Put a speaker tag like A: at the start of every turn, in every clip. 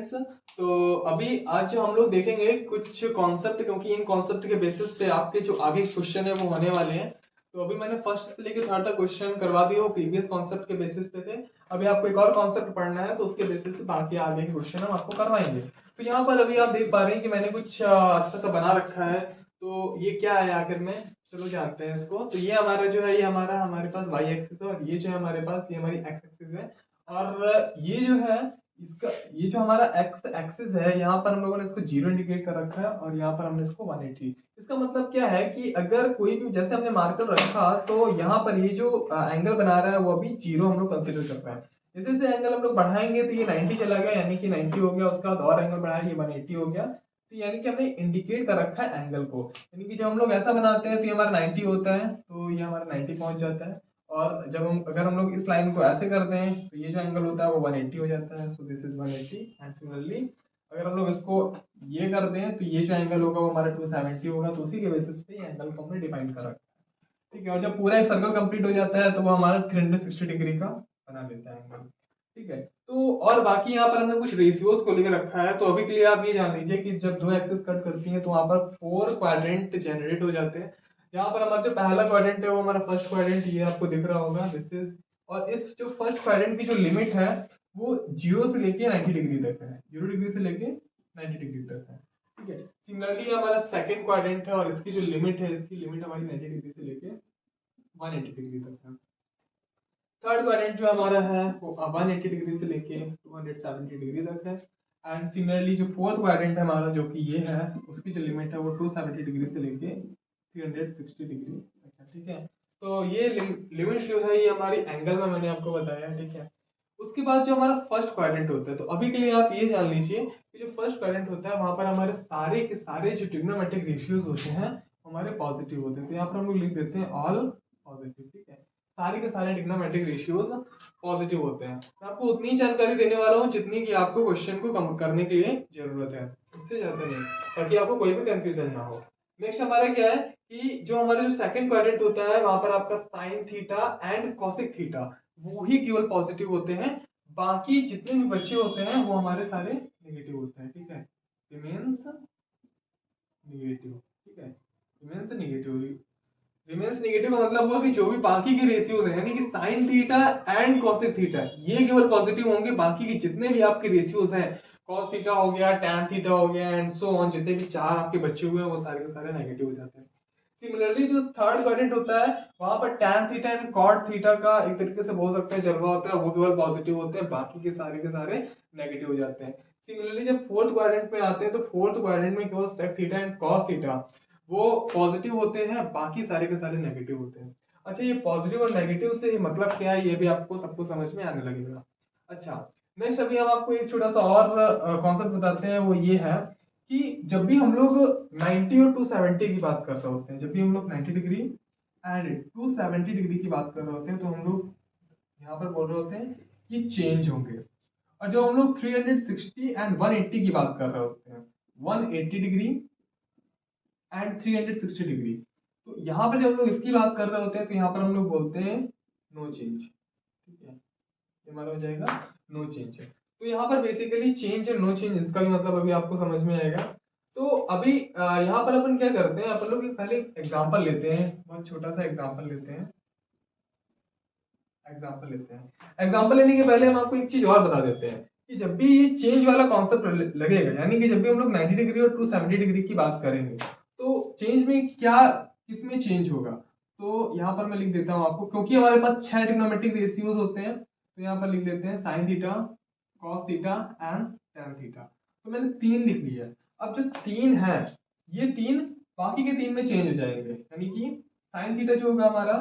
A: Friends, तो अभी आज जो हम लोग देखेंगे कुछ कॉन्सेप्ट, क्योंकि इन कॉन्सेप्ट के बेसिस पे आपके जो आगे क्वेश्चन है वो होने वाले हैं। तो अभी मैंने फर्स्ट से लेकर थर्ड तक क्वेश्चन करवा दिए, वो प्रीवियस कॉन्सेप्ट के बेसिस पे थे। अभी आपको एक और कॉन्सेप्ट पढ़ना है तो उसके बेसिस पे बाकी आगे के क्वेश्चन हम आपको करवाएंगे। तो यहाँ पर अभी आप देख पा रहे हैं कि मैंने कुछ अच्छा सा बना रखा है। तो ये क्या है आखिर में, चलो जानते हैं इसको। तो ये हमारा जो है, ये हमारे पास वाई एक्सिस है, और ये जो है हमारे पास, ये हमारी एक्स एक्सिस है। और ये जो है इसका, ये जो हमारा एक्स एक्सिस है, यहाँ पर हम लोगों ने इसको 0 इंडिकेट कर रखा है और यहाँ पर हमने इसको 180। इसका मतलब क्या है कि अगर कोई भी, जैसे हमने मार्कर रखा तो यहाँ पर ये जो एंगल बना रहा है वो अभी 0 हम लोग कंसिडर कर रहे हैं। जैसे जैसे एंगल हम लोग बढ़ाएंगे तो ये 90 चला गया, यानी कि 90 हो गया। उसका बाद और एंगल बढ़ाया, ये 180 हो गया। तो यानी कि हमने इंडिकेट कर रखा है एंगल को। यानी कि जब हम लोग ऐसा बनाते हैं तो ये हमारा 90 होता है, तो ये हमारा 90 पहुंच जाता है। और जब हम, अगर हम लोग इस लाइन को ऐसे करते हैं तो ये जो एंगल होता है वो 180 हो जाता है। So this is 180। And similarly अगर हम लोग इसको ये कर दें तो ये जो एंगल होगा वो हमारा 270 होगा। तो उसी के बेसिस पे ये एंगल को हमने डिफाइन कर रखा है, ठीक है। और जब पूरा एक सर्कल कंप्लीट हो जाता है तो वो हमारा 360 डिग्री का बना देता है एंगल, ठीक है। तो और बाकी यहाँ पर हमने कुछ रेशियोज को लेकर रखा है। तो अभी के लिए आप ये जान लीजिए कि जब दो एक्सिस कट करती हैं तो वहाँ पर 4 क्वाड्रेंट जनरेट हो जाते हैं। यहाँ पर हमारा जो पहला क्वाड्रेंट है वो हमारा फर्स्ट क्वाड्रेंट, ये आपको दिख रहा होगा, दिस इज। और इस जो फर्स्ट क्वाड्रेंट की जो लिमिट है वो 0 से लेके 90 डिग्री तक है, 0 डिग्री से लेके 90 डिग्री तक है, ठीक है। सिमिलरली हमारा सेकंड क्वाड्रेंट है और इसकी जो लिमिट है, इसकी लिमिट हमारी 90 डिग्री से लेके 180 डिग्री तक है। थर्ड क्वाड्रेंट जो हमारा है वो 180 डिग्री से लेके 270 डिग्री तक है। एंड सिमिलरली जो फोर्थ क्वाड्रेंट है हमारा, जो कि ये है, उसकी जो लिमिट है वो 270 डिग्री से लेके 360 डिग्री तक है, ठीक है। तो ये लिमिट जो है ये हमारी एंगल में मैंने आपको बताया है, ठीक है। उसके बाद जो हमारा फर्स्ट क्वाड्रेंट होता है, तो अभी के लिए आप ये जान लीजिए कि जो फर्स्ट क्वाड्रेंट होता है वहां पर हमारे सारे के सारे जो ट्रिग्नोमेट्रिक रेशियोज होते हैं हमारे पॉजिटिव होते हैं। तो यहाँ पर हम लोग लिख देते हैं ऑल पॉजिटिव, ठीक है। सारे के सारे ट्रिग्नोमेट्रिक रेशियोज पॉजिटिव होते हैं। मैं आपको उतनी जानकारी देने वाला हूँ जितनी कि आपको क्वेश्चन को कम करने के लिए जरूरत है, उससे ज्यादा नहीं, ताकि आपको कोई भी कंफ्यूजन ना हो। नेक्स्ट हमारा क्या है कि जो हमारा जो सेकंड क्वाड्रेंट होता है वहां पर आपका sine theta and cosec theta वो ही केवल पॉजिटिव होते हैं। बाकी जितने भी बच्चे होते हैं वो हमारे सारे नेगेटिव होते हैं, ठीक है। रिमेन्स नेगेटिव, ठीक है। रिमेन्स नेगेटिव का मतलब हुआ कि जो भी बाकी के रेशियोज हैं, यानी कि sine theta and cosec theta, ये केवल पॉजिटिव होंगे। बाकी के जितने भी आपके रेशियोज हैं, कॉस थीटा हो गया, टैन थीटा हो गया, एंड सो ऑन, जितने भी चार आपके बचे हुए हैं वो सारे के सारे नेगेटिव हो जाते हैं। सिमिलरली जो थर्ड क्वाड्रेंट होता है वहां पर tan theta and cot theta का एक तरीके से बोल सकते हैं जलवा होता है, वो केवल पॉजिटिव होते हैं, बाकी के सारे नेगेटिव हो जाते हैं। सिमिलरली जब फोर्थ क्वाड्रेंट में आते हैं तो फोर्थ क्वाड्रेंट में केवल sec theta and cos theta वो पॉजिटिव होते हैं, बाकी सारे के सारे नेगेटिव होते हैं। अच्छा, ये पॉजिटिव और नेगेटिव से मतलब क्या है ये भी आपको सबको समझ में आने लगेगा। अच्छा, नेक्स्ट अभी हम आपको एक छोटा सा और कॉन्सेप्ट बताते हैं, वो ये है कि जब भी हम लोग 90 और 270 की बात कर रहे होते हैं, जब भी हम लोग 90 डिग्री एंड 270 डिग्री की बात कर रहे होते हैं तो हम लोग यहाँ पर बोल रहे होते हैं कि चेंज होंगे। और जब हम लोग 360 एंड 180 की बात कर रहे होते हैं, 180 डिग्री एंड 360 डिग्री, तो यहाँ पर जब हम लोग इसकी बात कर रहे होते हैं तो यहाँ पर हम लोग बोलते हैं नो चेंज, ठीक है। ये हमारा हो जाएगा नो चेंज। तो यहाँ पर बेसिकली चेंज और नो चेंज, इसका भी मतलब अभी आपको समझ में आएगा। तो अभी यहाँ पर अपन क्या करते हैं, अपन लोग पहले एग्जांपल लेते हैं, बहुत छोटा सा एग्जांपल लेते हैं। एग्जांपल लेने के पहले हम आपको एक चीज और बता देते हैं कि जब भी ये चेंज वाला कॉन्सेप्ट लगेगा, यानी कि जब भी हम लोग 90 डिग्री और 270 डिग्री की बात करेंगे तो चेंज में क्या, किसमें चेंज होगा। तो यहाँ पर मैं लिख देता हूँ आपको, क्योंकि हमारे पास 6 ट्रिग्नोमेट्रिक रेशियोज होते हैं, तो यहाँ पर लिख देते हैं sine theta, cos theta and tan theta. तो मैंने 3 लिख लिया। अब जो 3 है, ये 3 बाकी के 3 में चेंज हो जाएंगे, यानी कि साइन थीटा जो होगा हमारा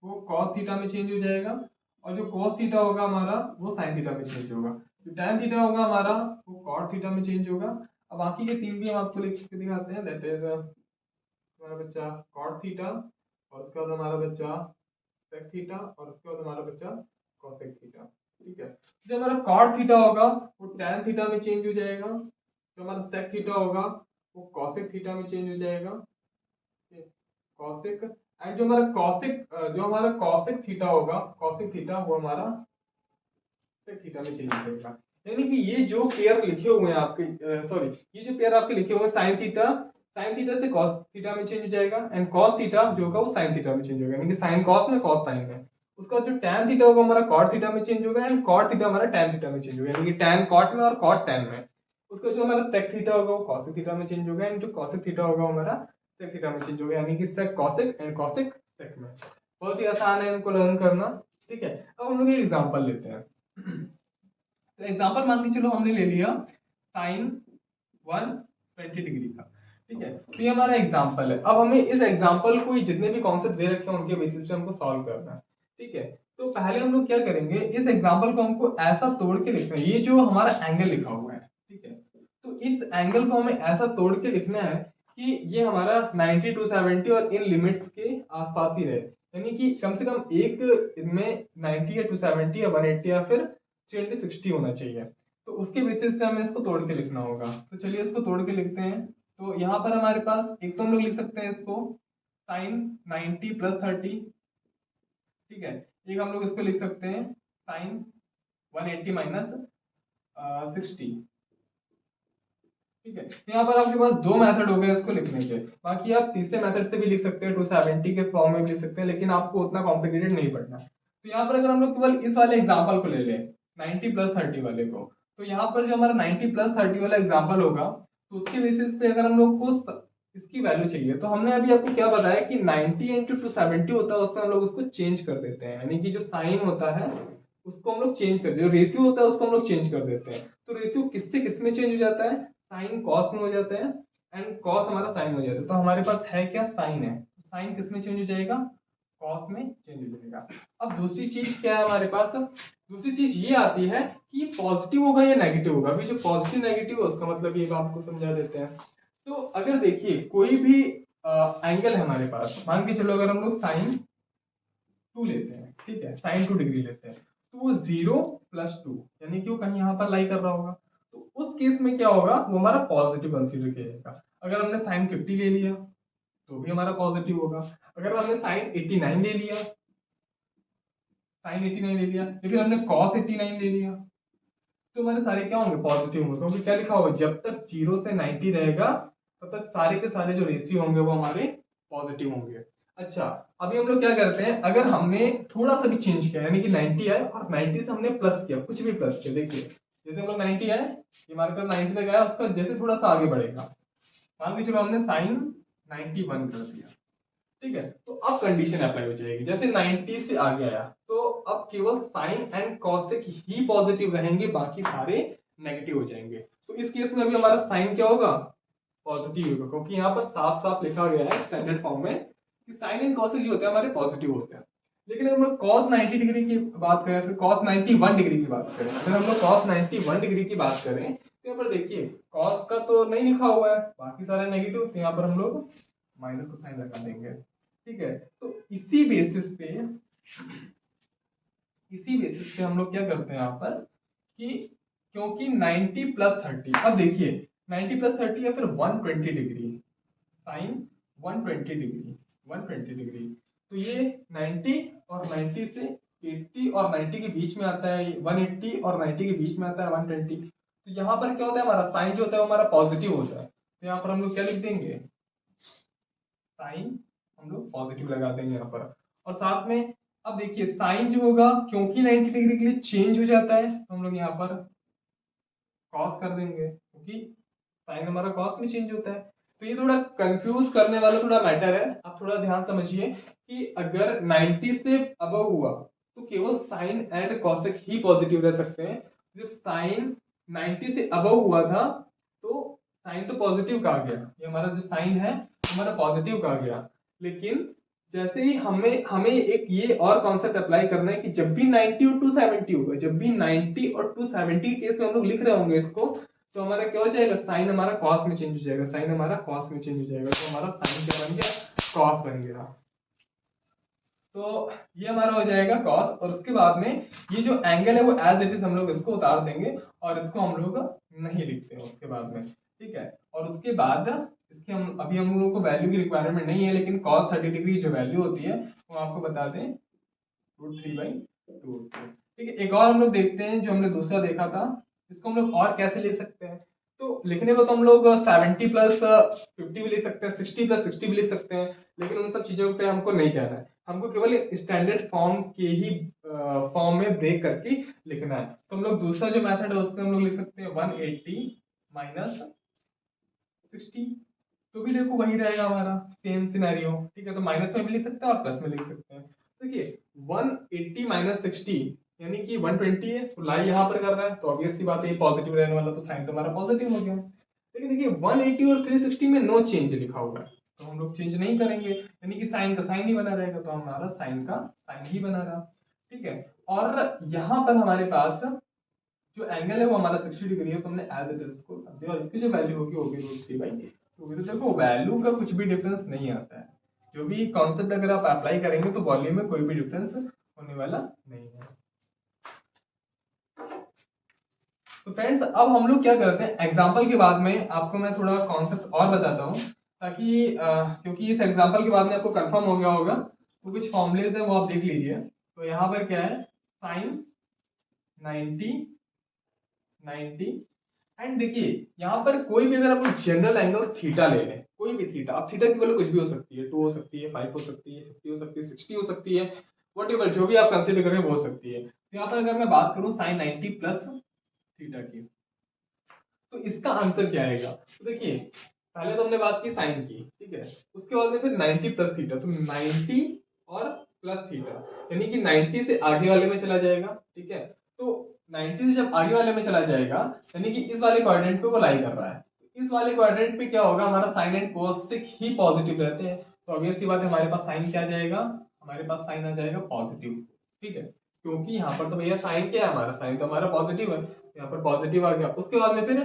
A: वो कॉस थीटा में चेंज हो जाएगा, और जो कॉस थीटा होगा हमारा वो साइन थीटा में चेंज होगा। जो टैन थीटा होगा हमारा वो कॉट थीटा में चेंज होगा। अब बाकी के 3 भी हम आपको लिख के दिखाते हैं। दैट इज हमारा बच्चा कॉट थीटा, और उसके बाद हमारा बच्चा सेक थीटा, और उसके बाद हमारा बच्चा कोसेक थीटा, ठीक है। जो हमारा कॉट थीटा होगा वो टैन थीटा में चेंज हो जाएगा, जो हमारा सेक थीटा होगा वो कोसेक थीटा में चेंज हो जाएगा, कॉसिक। एंड जो हमारा कॉसिक थीटा होगा, कॉसिक थीटा वो हमारा सेक थीटा में चेंज हो जाएगा। यानी कि ये जो पेयर लिखे हुए हैं आपके, सॉरी, ये जो पेयर आपके लिखे हुए हैं साइन थीटा से कॉस थीटा में चेंज हो जाएगा, एंड कॉस थीटा जो होगा वो साइन थीटा में चेंज होगा, यानी कि साइन कॉस में, कॉस साइन में। उसका जो टैन थीटा होगा हमारा कॉट थीटा में चेंज होगा, एंड कॉट थीटा हमारा टैन थीटा में चेंज होगा, यानी कि टैन कॉट में और कॉट टैन में। उसका जो हमारा सेक थीटा होगा वो कॉसिक थीटा में चेंज होगा, एंड जो कॉसिक थीटा होगा हमारा सेक थीटा में चेंज होगा, यानी कि सेक कॉसिक एंड कॉसिक सेक में। बहुत ही आसान है इनको लर्न करना। ठीक है, अब हम लोग एक एग्जांपल लेते हैं। तो एग्जांपल मान के चलो हमने ले लिया साइन 120 डिग्री का। ठीक है, तो ये हमारा एग्जांपल है। अब हमें इस एग्जांपल को जितने भी कॉन्सेप्ट दे रखे हैं उनके बेसिस पे हमको सॉल्व करना है। ठीक है, तो पहले हम लोग क्या करेंगे, इस एग्जांपल को हमको ऐसा तोड़ के लिखना है, ये जो हमारा एंगल लिखा हुआ है, ठीक है, तो इस एंगल को हमें ऐसा तोड़ के लिखना है कि ये हमारा 90 to 70 और इन लिमिट्स के आसपास ही रहे, यानी कि कम से कम एक इनमें 90 या 270 या 180 या फिर 360 होना चाहिए। तो उसके बेसिस पे हमें इसको तोड़ के लिखना होगा। तो चलिए इसको तोड़ के लिखते हैं। तो यहाँ पर हमारे पास एक तो हम लोग लिख सकते हैं इसको साइन 90 प्लस 30। ठीक है, एक हम लोग इसको लिख सकते हैं साइन 180 माइनस 60। ठीक है, तो यहाँ पर आपके पास दो मेथड हो गए इसको लिखने के। बाकी आप तीसरे मेथड से भी लिख सकते हैं, 270 के फॉर्म में भी लिख सकते हैं, लेकिन आपको उतना कॉम्प्लिकेटेड नहीं पढ़ना। तो यहाँ पर अगर हम लोग केवल इस वाले एग्जाम्पल को ले लें 90 प्लस 30 वाले को, तो यहाँ पर जो हमारा 90 प्लस 30 वाला एग्जाम्पल होगा, तो उसके बेसिस पे अगर हम लोग को इसकी वैल्यू चाहिए, तो हमने अभी आपको क्या बताया कि 90 इंटू 270 होता है, उसमें हम लोग उसको चेंज कर देते हैं, यानी कि जो साइन होता है उसको हम लोग चेंज कर देते हैं, जो रेशियो होता है उसको हम लोग चेंज कर देते हैं। तो रेशियो किससे किस में चेंज हो जाता है, साइन कॉस में हो जाता है, एंड कॉस हमारा साइन हो जाता है। तो हमारे पास है क्या, साइन है, तो साइन किस में चेंज हो जाएगा, कॉस में चेंज हो जाएगा। अब दूसरी चीज क्या है हमारे पास, दूसरी चीज ये आती है कि पॉजिटिव होगा या नेगेटिव होगा। अभी जो पॉजिटिव नेगेटिव है उसका मतलब ये आपको समझा देते हैं। तो अगर देखिए कोई भी एंगल है हमारे पास, मान के चलो अगर हम लोग साइन 2 लेते हैं, ठीक है, साइन 2 डिग्री लेते हैं, तो वो 0 प्लस 2, यानी कि वो कहीं यहाँ पर लाई कर रहा होगा। तो उस केस में क्या होगा, वो हमारा पॉजिटिव कंसीडर किया जाएगा। अगर हमने साइन 50 ले लिया तो भी हमारा पॉजिटिव होगा। अगर हमने साइन 89 ले लिया, साइन 89 ले लिया, लेकिन हमने कॉस 89 ले लिया, तो हमारे सारे क्या होंगे, पॉजिटिव होंगे। क्योंकि क्या लिखा होगा, जब तक 0 से 90 रहेगा तब तक सारे के सारे जो रेशियो होंगे वो हमारे पॉजिटिव होंगे। अच्छा, अभी हम लोग क्या करते हैं, अगर हमने थोड़ा सा भी चेंज किया, यानी कि 90 आए और 90 से हमने प्लस किया, कुछ भी प्लस किया, देखिए जैसे हम लोग 90 आए, ये मार्कर 90 तक आया, उसका जैसे थोड़ा सा आगे बढ़ेगा, मान के चलो हमने साइन 91 कर दिया, ठीक है, तो अब कंडीशन अप्लाई हो जाएगी। जैसे 90 से आगे आया तो अब केवल साइन एंड कॉसेक ही पॉजिटिव रहेंगे, बाकी सारे नेगेटिव हो जाएंगे। तो इस केस में अभी हमारा साइन क्या होगा, पॉजिटिव होगा, क्योंकि यहाँ पर साफ साफ लिखा गया है स्टैंडर्ड फॉर्म में कि साइन एंड कॉसेक जो होते हैं हमारे पॉजिटिव होते हैं। लेकिन अगर हम लोग cos 90 डिग्री की बात करें, फिर cos 91 डिग्री की बात करें, अगर हम लोग cos 91 डिग्री की बात करें, तो यहाँ पर देखिए cos का तो नहीं लिखा हुआ है, बाकी सारे नेगेटिव, तो यहाँ पर हम लोग माइनस का साइन लगा देंगे। ठीक है, तो इसी बेसिस पे हम लोग क्या करते हैं यहाँ पर कि क्योंकि 90 प्लस 30, अब देखिए 90 प्लस 30 या फिर 120 डिग्री, साइन 120 डिग्री, तो ये 90 और 90 से 80 और 90 के बीच में आता है, 180 और 90 के बीच में आता है 120। तो यहाँ पर क्या होता है, हमारा साइन जो होता है वो हमारा पॉजिटिव होता है, तो यहाँ पर हम लोग क्या लिख देंगे, साइन हम लोग पॉजिटिव लगा देंगे यहाँ पर। और साथ में अब देखिए साइन जो होगा क्योंकि 90 डिग्री के लिए चेंज हो जाता है, तो हम लोग यहाँ पर कॉस कर देंगे, क्योंकि साइन हमारा कॉस में चेंज होता है। तो ये थोड़ा कंफ्यूज करने वाला थोड़ा मैटर है, आप थोड़ा ध्यान समझिए कि अगर 90 से अबव हुआ तो केवल साइन एंड कॉसेक ही पॉजिटिव रह सकते हैं। जब साइन 90 से अबव हुआ था तो साइन तो पॉजिटिव का आ गया, ये हमारा जो साइन है हमारा पॉजिटिव का आ गया। लेकिन जैसे ही हमें एक ये और कॉन्सेप्ट अप्लाई करना है कि जब भी 90 और 270 होगा, जब भी 90 और 270 केस में हम लोग लिख रहे होंगे इसको, तो हमारा क्या हो जाएगा, साइन हमारा कॉस में चेंज हो जाएगा, साइन हमारा कॉस में चेंज हो जाएगा, तो हमारा साइन क्या बन गया, कॉस बन गया। तो ये हमारा हो जाएगा कॉस, और उसके बाद में ये जो एंगल है वो एज इट इज हम लोग इसको उतार देंगे और इसको हम लोग नहीं लिखते हैं उसके बाद में। ठीक है, और उसके बाद इसके हम अभी हम लोगों को वैल्यू की रिक्वायरमेंट नहीं है, लेकिन cos 30 डिग्री जो वैल्यू होती है वो आपको बता दें √3/2। ठीक है, एक और हम लोग देखते हैं जो हमने दूसरा देखा था इसको हम लोग और कैसे ले सकते हैं, तो लिखने को तो हम लोग 70 प्लस 50 भी लिख सकते हैं, 60 प्लस 60 भी लिख सकते हैं, लेकिन उन सब चीजों पे हमको नहीं जाना है, हमको केवल स्टैंडर्ड फॉर्म के ही फॉर्म में ब्रेक करके लिखना है। तो हम लोग दूसरा जो मेथड है उसमें हम लोग लिख सकते हैं 180 माइनस 60, तो भी देखो वही रहेगा हमारा सेम सिनेरियो, ठीक है। तो माइनस में भी लिख सकते हैं और प्लस में लिख सकते हैं। देखिए 180 माइनस 60 यानी कि 120 है, तो लाई यहाँ पर कर रहा है तो ऑब्वियस सी बात है पॉजिटिव रहने वाला, तो साइन तो हमारा पॉजिटिव हो गया। लेकिन देखिए 180 और 360 में नो चेंज लिखा हुआ है, तो हम लोग चेंज नहीं करेंगे, यानी कि साइन का साइन ही बना रहेगा, तो हमारा साइन का साइन ही बना रहा, ठीक है। और यहाँ पर हमारे पास जो एंगल है वो हमारा 60 डिग्री है, तो हमने एज इट इज इसको कर दिया, और इसकी जो वैल्यू होगी वो भी √3/8 होगी। तो देखो वैल्यू का कुछ भी डिफरेंस नहीं आता है, जो भी कॉन्सेप्ट अगर आप अप्लाई करेंगे तो वॉल्यूम में कोई भी डिफरेंस होने वाला नहीं है। तो फ्रेंड्स अब हम लोग क्या करते हैं, एग्जांपल के बाद में आपको मैं थोड़ा कॉन्सेप्ट और बताता हूँ, ताकि क्योंकि इस एग्जांपल के बाद में आपको कंफर्म हो गया होगा, तो कुछ फॉर्मूलेज है वो आप देख लीजिए। तो यहाँ पर क्या है, साइन 90 90 एंड देखिए यहाँ पर कोई भी अगर आप जनरल एंगल थीटा ले लें, कोई भी थीटा, आप थीटा की वैल्यू कुछ भी हो सकती है, 2 हो सकती है, 5 हो सकती है, 50 हो सकती है, 60 हो सकती है, व्हाटएवर जो भी आप कंसीडर करें वो हो सकती है। तो यहाँ पर अगर मैं बात करूँ साइन 90 प्लस थीटा की, तो इसका आंसर क्या आएगा। तो देखिए पहले तो हमने बात की साइन की, ठीक है, उसके बाद में फिर 90 प्लस थीटा, तो 90 और प्लस थीटा यानी कि 90 से आगे वाले में चला जाएगा, ठीक है। तो 90 से जब आगे वाले में चला जाएगा यानी कि इस वाले क्वाड्रेंट पे वो लाई कर रहा है, इस वाले क्वाड्रेंट पे क्या होगा, हमारा साइन एंड कोसेक ही पॉजिटिव रहते हैं, तो ऑब्वियस सी बात है हमारे पास साइन क्या आ जाएगा, हमारे पास साइन आ जाएगा पॉजिटिव, ठीक है, क्योंकि यहाँ पर तो भैया साइन क्या है, हमारा साइन तो हमारा पॉजिटिव है, यहाँ पर पॉजिटिव आ गया। उसके बाद में फिर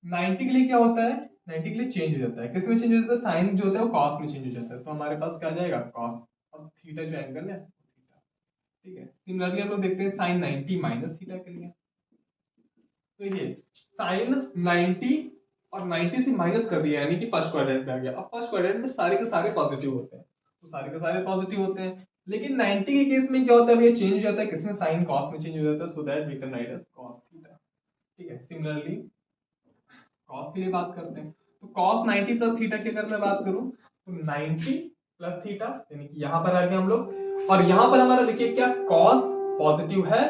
A: 90 के लिए क्या होता है, 90 के लिए चेंज हो जाता है, किस में चेंज हो जाता है, साइन जो होता है वो कॉस में चेंज हो जाता है, तो हमारे पास क्या आ जाएगा कॉस, और थीटा जो एंगल है थीटा, ठीक है। सिमिलरली हम लोग देखते हैं साइन 90 माइनस थीटा के लिए, तो ये साइन 90 और 90 से माइनस कर दिया यानी कि फर्स्ट क्वाड्रेंट में आ गया। अब फर्स्ट क्वाड्रेंट में सारे के सारे पॉजिटिव होते हैं, तो सारे के सारे पॉजिटिव होते हैं, लेकिन 90 के केस में क्या होता है, ये चेंज हो जाता है, किसमें, साइन कॉस में चेंज हो जाता है, so that we can write as cos theta, ठीक है। सिमिलरली कॉस के लिए बात करते हैं, तो कॉस 90 प्लस थीटा की अगर मैं बात करूं तो 90 प्लस थीटा यानी कि यहां पर आ गए हम लोग, और यहां पर हमारा देखिए क्या कॉस पॉजिटिव है,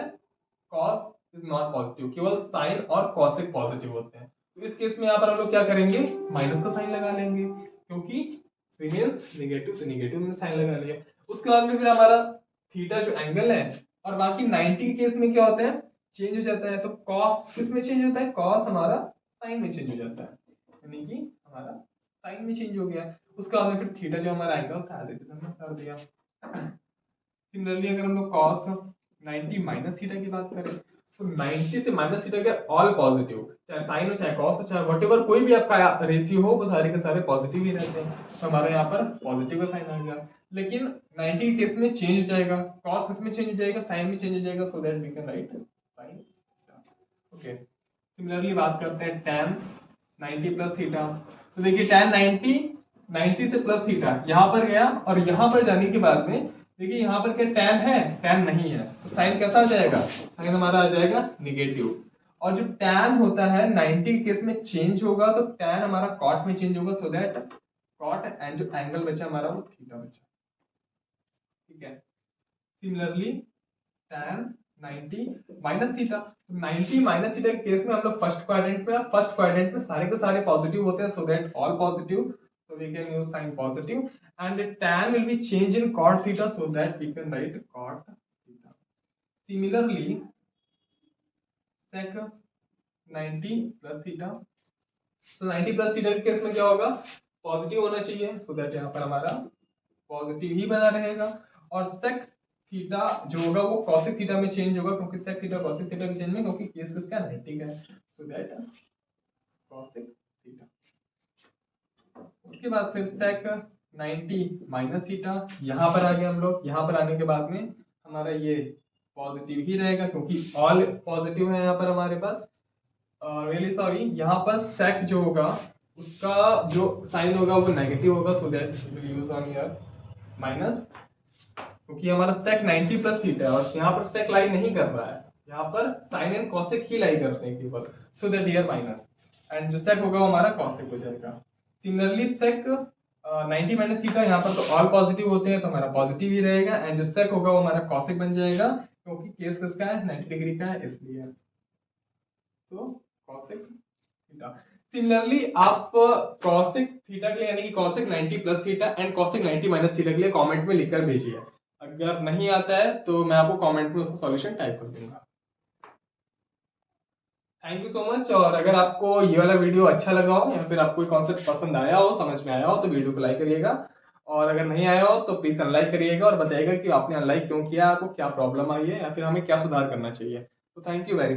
A: कॉस इज नॉट पॉजिटिव, केवल साइन और कॉसेक पॉजिटिव होते हैं, तो इस केस में यहां पर हम लोग क्या करेंगे, माइनस का साइन लगा लेंगे, क्योंकि रिमेंस नेगेटिव, तो नेगेटिव में साइन लगा लिया। उसके बाद में फिर हमारा थीटा जो एंगल है, और बाकी 90 के केस में क्या होता है, चेंज हो जाता है, तो कॉस किस में चेंज होता है, कॉस हमारा साइन में चेंज हो जाता है, यानी कि हमारा साइन में चेंज हो गया। उसके बाद में फिर थीटा जो हमारा एंगल था हमने कर दिया। सिमिलरली अगर हम लोग cos 90 माइनस थीटा की बात करें, तो 90 से माइनस थीटा के ऑल पॉजिटिव, चाहे साइन हो चाहे कॉस हो चाहे व्हाटएवर कोई भी आपका रेशियो हो, वो सारे के सारे पॉजिटिव ही रहते हैं, तो हमारा यहाँ पर पॉजिटिव का साइन आ गया। लेकिन 90 के केस में चेंज हो जाएगा, कॉस किस में चेंज हो जाएगा, साइन में चेंज हो जाएगा, so that we can write sine, okay. Similarly बात करते हैं tan 90 प्लस थीटा, तो देखिए tan 90 से प्लस थीटा यहाँ पर गया, और यहाँ पर जाने के बाद में देखिए यहाँ पर क्या tan है, tan नहीं है, तो साइन कैसा आ जाएगा, साइन हमारा आ जाएगा नेगेटिव, और जो tan होता है 90 के केस में चेंज होगा, तो tan हमारा cot में चेंज होगा, सो दैट cot एंड जो एंगल बचा हमारा वो थीटा बचा, ठीक है। Similarly tan 90 minus theta, 90 minus theta के केस में हम लोग फर्स्ट क्वाड्रेंट में, फर्स्ट क्वाड्रेंट में सारे के सारे पॉजिटिव होते हैं, so that all positive, so we can use sign positive, and tan will be changed in cot theta, so that we can write cot theta. Similarly sec 90 plus theta, so 90 plus theta के case में क्या होगा, positive होना चाहिए, so that यहाँ पर हमारा positive ही बना रहेगा, और sec थीटा जो होगा वो cosec थीटा में चेंज होगा, क्योंकि sec थीटा cosec थीटा में चेंज में, क्योंकि केस किसका 90 का है, सो दैट cosec थीटा। उसके बाद फिर sec 90 माइनस थीटा, यहाँ पर आ गए हम लोग, यहाँ पर आने के बाद में हमारा ये पॉजिटिव ही रहेगा, क्योंकि ऑल पॉजिटिव है यहाँ पर हमारे पास, रियली सॉरी, यहाँ पर sec जो होगा उसका जो साइन होगा वो नेगेटिव होगा, so that will use on your minus, क्योंकि हमारा sec 90 प्लस थीटा है, और यहाँ पर sec लाई नहीं कर रहा है, यहाँ पर साइन एंड कॉसेक ही लाई करते हैं केवल, so that here minus, and जो सेक होगा वो हमारा कॉसेक हो जाएगा। सिमिलरली सेक 90 माइनस थीटा, यहाँ पर तो ऑल पॉजिटिव होते हैं तो हमारा पॉजिटिव ही रहेगा, एंड जो सेक होगा वो हमारा कॉसेक बन जाएगा, क्योंकि केस किसका है, 90 डिग्री का है इसलिए। तो कॉसेक थीटा। सिमिलरली आप कॉसेक थीटा के लिए यानी कि cosec 90 plus theta and cosec 90 minus theta के लिए कमेंट में लिखकर भेजिए। अगर नहीं आता है तो मैं आपको कमेंट में उसका सॉल्यूशन टाइप कर दूंगा। Thank you so much. और अगर आपको ये वाला वीडियो अच्छा लगा हो या फिर आपको कॉन्सेप्ट पसंद आया हो, समझ में आया हो, तो वीडियो को लाइक करिएगा, और अगर नहीं आया हो तो प्लीज अनलाइक करिएगा और बताइएगा कि आपने अनलाइक क्यों किया, आपको क्या प्रॉब्लम आई है या फिर हमें क्या सुधार करना चाहिए। तो थैंक यू वेरी